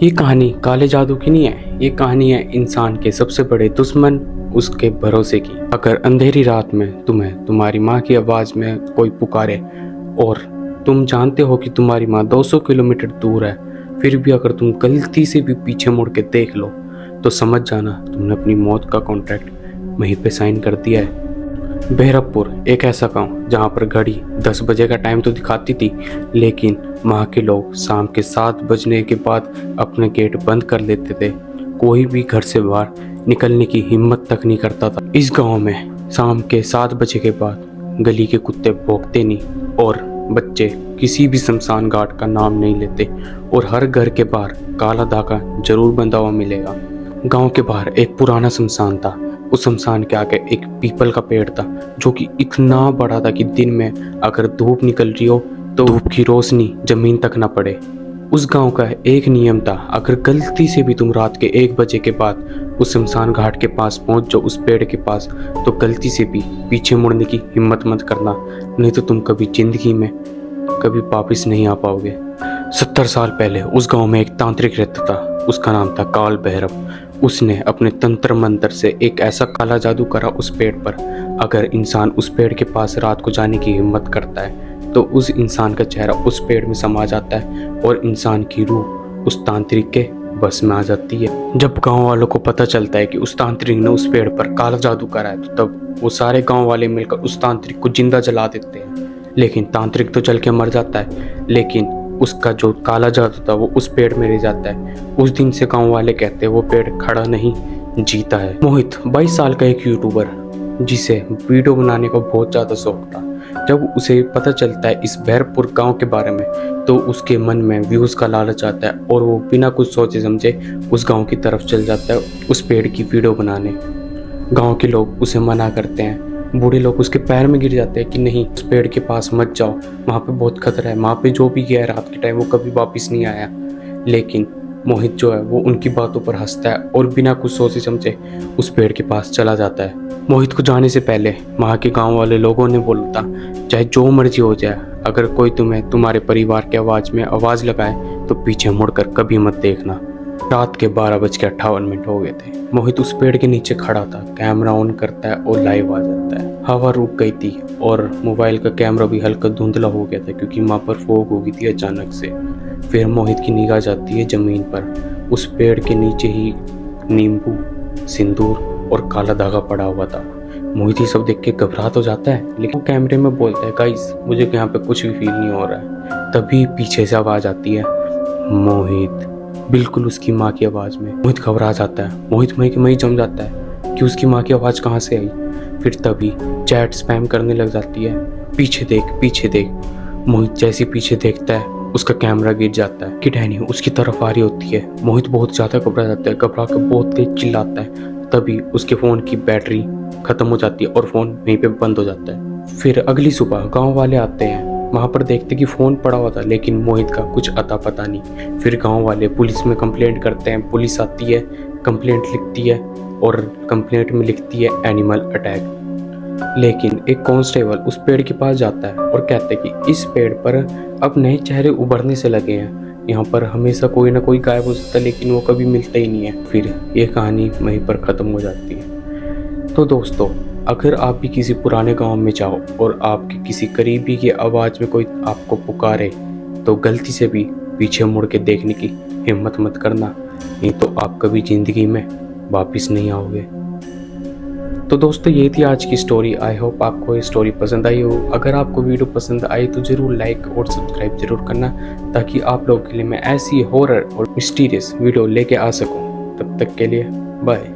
ये कहानी काले जादू की नहीं है। ये कहानी है इंसान के सबसे बड़े दुश्मन उसके भरोसे की। अगर अंधेरी रात में तुम्हें तुम्हारी माँ की आवाज़ में कोई पुकारे और तुम जानते हो कि तुम्हारी माँ 200 किलोमीटर दूर है, फिर भी अगर तुम गलती से भी पीछे मुड़ के देख लो तो समझ जाना तुमने अपनी मौत का कॉन्ट्रैक्ट वहीं पे साइन कर दिया है। बहरमपुर एक ऐसा गांव जहां पर घड़ी 10 बजे का टाइम तो दिखाती थी, लेकिन वहां के लोग शाम के 7 बजने के बाद अपने गेट बंद कर लेते थे। कोई भी घर से बाहर निकलने की हिम्मत तक नहीं करता था। इस गांव में शाम के 7 बजे के बाद गली के कुत्ते भौंकते नहीं और बच्चे किसी भी शमशान घाट का नाम नहीं लेते और हर घर के बाहर काला धागा जरूर बंधा हुआ मिलेगा। गांव के बाहर एक पुराना शमशान था। उस शमशान के आगे एक पीपल का पेड़ था जो कि इतना बड़ा था कि दिन में अगर धूप निकल रही हो तो धूप की रोशनी जमीन तक ना पड़े। उस गांव का एक नियम था, अगर गलती से भी तुम रात के 1 बजे के बाद उस शमशान घाट के पास पहुंच जाओ, उस पेड़ के पास, तो गलती से भी पीछे मुड़ने की हिम्मत मत करना, नहीं तो तुम कभी जिंदगी में कभी वापिस नहीं आ पाओगे। 70 साल पहले उस गांव में एक तांत्रिक रहता था। उसका नाम था काल भैरव। उसने अपने तंत्र मंत्र से एक ऐसा काला जादू करा उस पेड़ पर, अगर इंसान उस पेड़ के पास रात को जाने की हिम्मत करता है तो उस इंसान का चेहरा उस पेड़ में समा जाता है और इंसान की रूह उस तांत्रिक के बस में आ जाती है। जब गांव वालों को पता चलता है कि उस तांत्रिक ने उस पेड़ पर काला जादू करा है तो तब वो सारे गांव वाले मिलकर उस तांत्रिक को जिंदा जला देते हैं। लेकिन तांत्रिक तो जल के मर जाता है, लेकिन उसका जो काला जादू था वो उस पेड़ में रह जाता है। उस दिन से गांव वाले कहते हैं वो पेड़ खड़ा नहीं जीता है। मोहित 22 साल का एक यूट्यूबर जिसे वीडियो बनाने का बहुत ज़्यादा शौक था। जब उसे पता चलता है इस बहरमपुर गांव के बारे में तो उसके मन में व्यूज़ का लालच आता है और वो बिना कुछ सोचे समझे उस गांव की तरफ चल जाता है उस पेड़ की वीडियो बनाने। गांव के लोग उसे मना करते हैं, बूढ़े लोग उसके पैर में गिर जाते हैं कि नहीं, उस पेड़ के पास मत जाओ, वहाँ पे बहुत खतरा है, वहाँ पे जो भी गया रात के टाइम वो कभी वापस नहीं आया। लेकिन मोहित जो है वो उनकी बातों पर हंसता है और बिना कुछ सोचे समझे उस पेड़ के पास चला जाता है। मोहित को जाने से पहले वहाँ के गांव वाले लोगों ने बोला था, चाहे जो मर्जी हो जाए, अगर कोई तुम्हें तुम्हारे परिवार की आवाज़ में आवाज़ लगाए तो पीछे मुड़कर कभी मत देखना। रात के 12:58 हो गए थे। मोहित उस पेड़ के नीचे खड़ा था, कैमरा ऑन करता है और लाइव आ जाता है। हवा रुक गई थी और मोबाइल का कैमरा भी हल्का धुंधला हो गया था क्योंकि वहाँ पर फॉग हो गई थी अचानक से। फिर मोहित की निगाह जाती है जमीन पर। उस पेड़ के नीचे ही नींबू, सिंदूर और काला धागा पड़ा हुआ था। मोहित ये सब देख के घबरा तो जाता है, लेकिन वो कैमरे में बोलता है, गाइस मुझे यहाँ पे कुछ भी फील नहीं हो रहा है। तभी पीछे से आवाज़ आती है, मोहित, बिल्कुल उसकी माँ की आवाज़ में। मोहित घबरा जाता है। मोहित मई जम जाता है कि उसकी माँ की आवाज़ कहाँ से आई। फिर तभी चैट स्पैम करने लग जाती है, पीछे देख पीछे देख। मोहित जैसे पीछे देखता है उसका कैमरा गिर जाता है कि डैनी उसकी तरफ आ रही होती है। मोहित बहुत ज़्यादा घबरा जाता है, घबरा कर बहुत तेज चिल्लाता है। तभी उसके फ़ोन की बैटरी ख़त्म हो जाती है और फ़ोन वहीं पे बंद हो जाता है। फिर अगली सुबह गाँव वाले आते हैं, वहाँ पर देखते कि फ़ोन पड़ा हुआ था लेकिन मोहित का कुछ अता पता नहीं। फिर गांव वाले पुलिस में कंप्लेंट करते हैं। पुलिस आती है, कंप्लेंट लिखती है और कंप्लेंट में लिखती है एनिमल अटैक। लेकिन एक कांस्टेबल उस पेड़ के पास जाता है और कहता है कि इस पेड़ पर अब नए चेहरे उभरने से लगे हैं, यहाँ पर हमेशा कोई ना कोई गायब हो सकता है लेकिन वो कभी मिलता ही नहीं है। फिर ये कहानी वहीं पर ख़त्म हो जाती है। तो दोस्तों, अगर आप भी किसी पुराने गांव में जाओ और आपके किसी करीबी की आवाज़ में कोई आपको पुकारे तो गलती से भी पीछे मुड़ के देखने की हिम्मत मत करना, नहीं तो आप कभी ज़िंदगी में वापस नहीं आओगे। तो दोस्तों, ये थी आज की स्टोरी। आई होप आपको ये स्टोरी पसंद आई हो। अगर आपको वीडियो पसंद आई तो ज़रूर लाइक और सब्सक्राइब जरूर करना ताकि आप लोगों के लिए मैं ऐसी हॉरर और मिस्टीरियस वीडियो लेके आ सकूँ। तब तक के लिए बाय।